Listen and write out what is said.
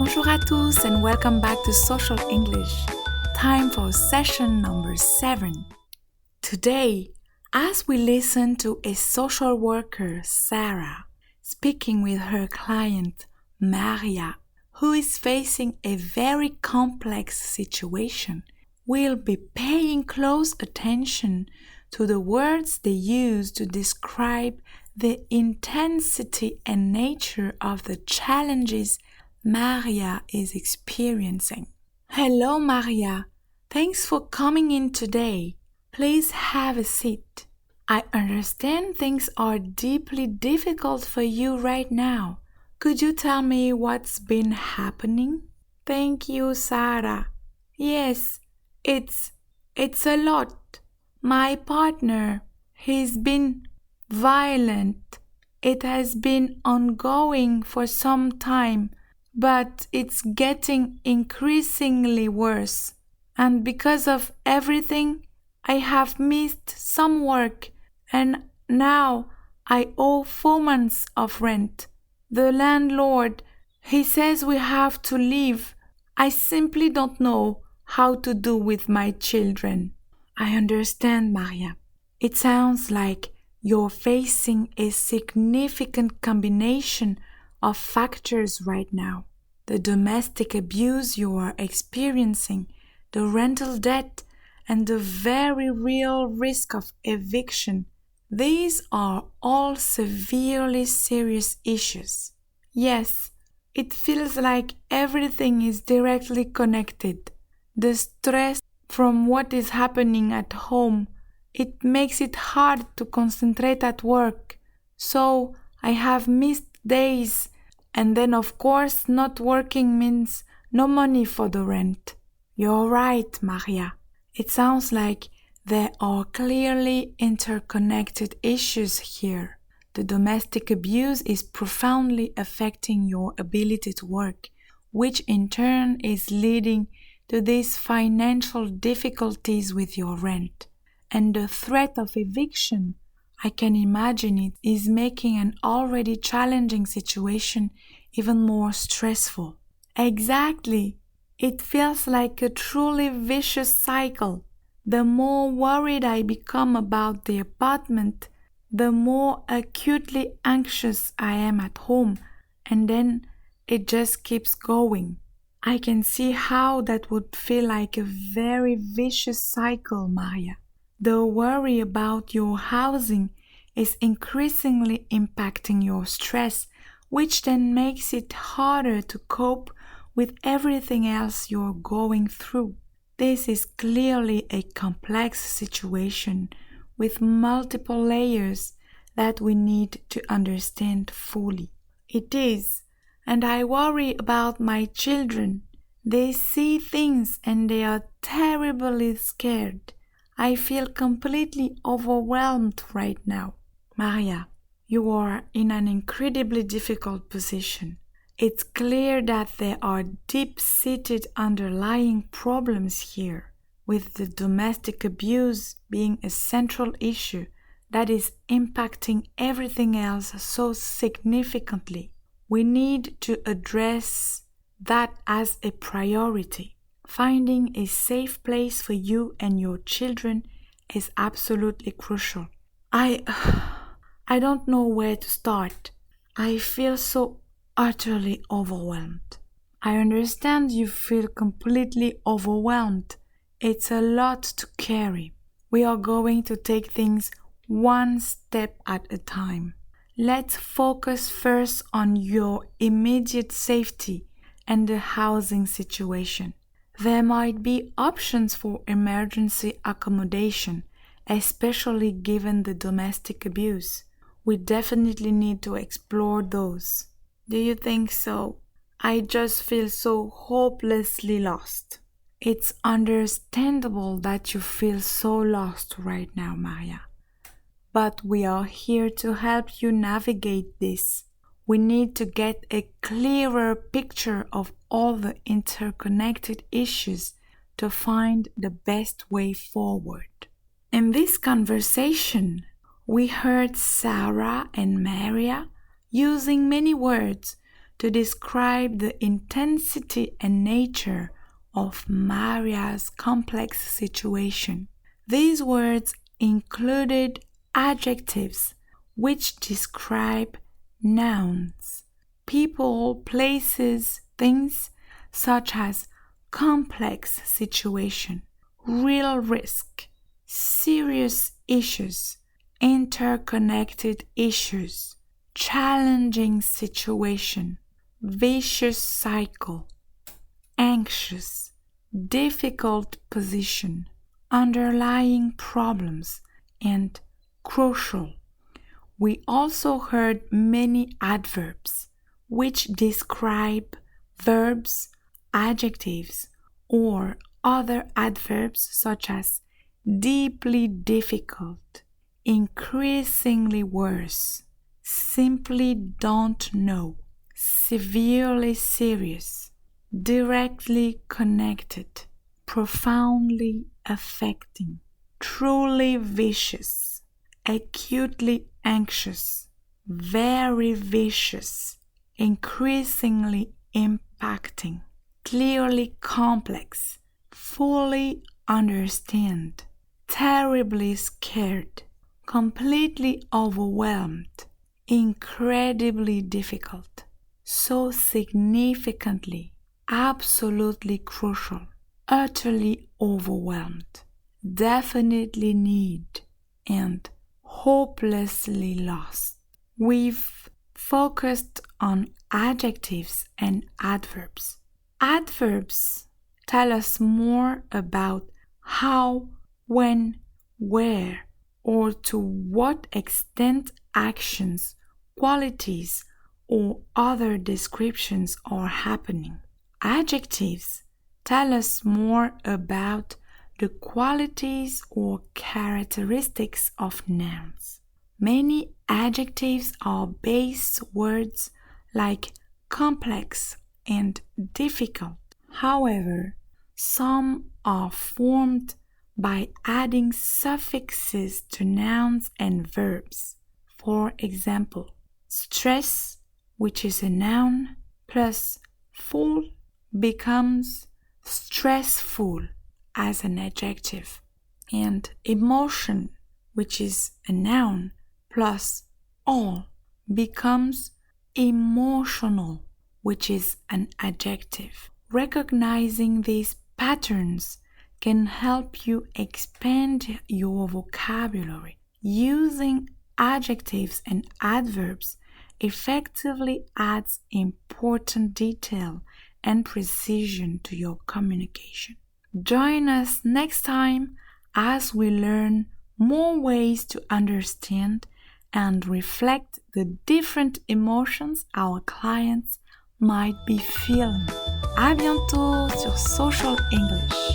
Bonjour à tous and welcome back to Social English. Time for session number 7. Today, as we listen to a social worker, Sarah, speaking with her client, Maria, who is facing a very complex situation, we'll be paying close attention to the words they use to describe the intensity and nature of the challenges Maria is experiencing. Hello, Maria. Thanks for coming in today. Please have a seat. I understand things are deeply difficult for you right now. Could you tell me what's been happening? Thank you, Sarah. Yes, it's a lot. My partner, he's been violent. It has been ongoing for some time, but it's getting increasingly worse. And because of everything, I have missed some work and now I owe 4 months of rent. The landlord, he says we have to leave. I simply don't know how to do with my children. I understand, Maria. It sounds like you're facing a significant combination of factors right now. The domestic abuse you are experiencing, the rental debt, and the very real risk of eviction. These are all severely serious issues. Yes, it feels like everything is directly connected. The stress from what is happening at home, it makes it hard to concentrate at work. So I have missed days, and then of course not working means no money for the rent. You're right, Maria. It sounds like there are clearly interconnected issues here. The domestic abuse is profoundly affecting your ability to work, which in turn is leading to these financial difficulties with your rent. And the threat of eviction, I can imagine it, is making an already challenging situation even more stressful. Exactly. It feels like a truly vicious cycle. The more worried I become about the apartment, the more acutely anxious I am at home, and then it just keeps going. I can see how that would feel like a very vicious cycle, Maria. The worry about your housing is increasingly impacting your stress, which then makes it harder to cope with everything else you're going through. This is clearly a complex situation with multiple layers that we need to understand fully. It is, and I worry about my children. They see things and they are terribly scared. I feel completely overwhelmed right now. Maria, you are in an incredibly difficult position. It's clear that there are deep-seated underlying problems here, with the domestic abuse being a central issue that is impacting everything else so significantly. We need to address that as a priority. Finding a safe place for you and your children is absolutely crucial. I don't know where to start. I feel so utterly overwhelmed. I understand you feel completely overwhelmed. It's a lot to carry. We are going to take things one step at a time. Let's focus first on your immediate safety and the housing situation. There might be options for emergency accommodation, especially given the domestic abuse. We definitely need to explore those. Do you think so? I just feel so hopelessly lost. It's understandable that you feel so lost right now, Maria. But we are here to help you navigate this. We need to get a clearer picture of all the interconnected issues to find the best way forward. In this conversation, we heard Sarah and Maria using many words to describe the intensity and nature of Maria's complex situation. These words included adjectives which describe nouns, people, places, things, such as complex situation, real risk, serious issues, interconnected issues, challenging situation, vicious cycle, anxious, difficult position, underlying problems, and crucial. We also heard many adverbs which describe verbs, adjectives, or other adverbs such as deeply difficult, increasingly worse, simply don't know, severely serious, directly connected, profoundly affecting, truly vicious, acutely anxious, very vicious, increasingly impacting, clearly complex, fully understand, terribly scared, completely overwhelmed, incredibly difficult, so significantly, absolutely crucial, utterly overwhelmed, definitely need, and hopelessly lost. We've focused on adjectives and adverbs. Adverbs tell us more about how, when, where, or to what extent actions, qualities, or other descriptions are happening. Adjectives tell us more about the qualities or characteristics of nouns. Many adjectives are base words like complex and difficult. However, some are formed by adding suffixes to nouns and verbs. For example, stress, which is a noun, plus full becomes stressful as an adjective, and emotion, which is a noun, plus all becomes emotional, which is an adjective. Recognizing these patterns can help you expand your vocabulary. Using adjectives and adverbs effectively adds important detail and precision to your communication. Join us next time as we learn more ways to understand and reflect the different emotions our clients might be feeling. À bientôt sur Social English.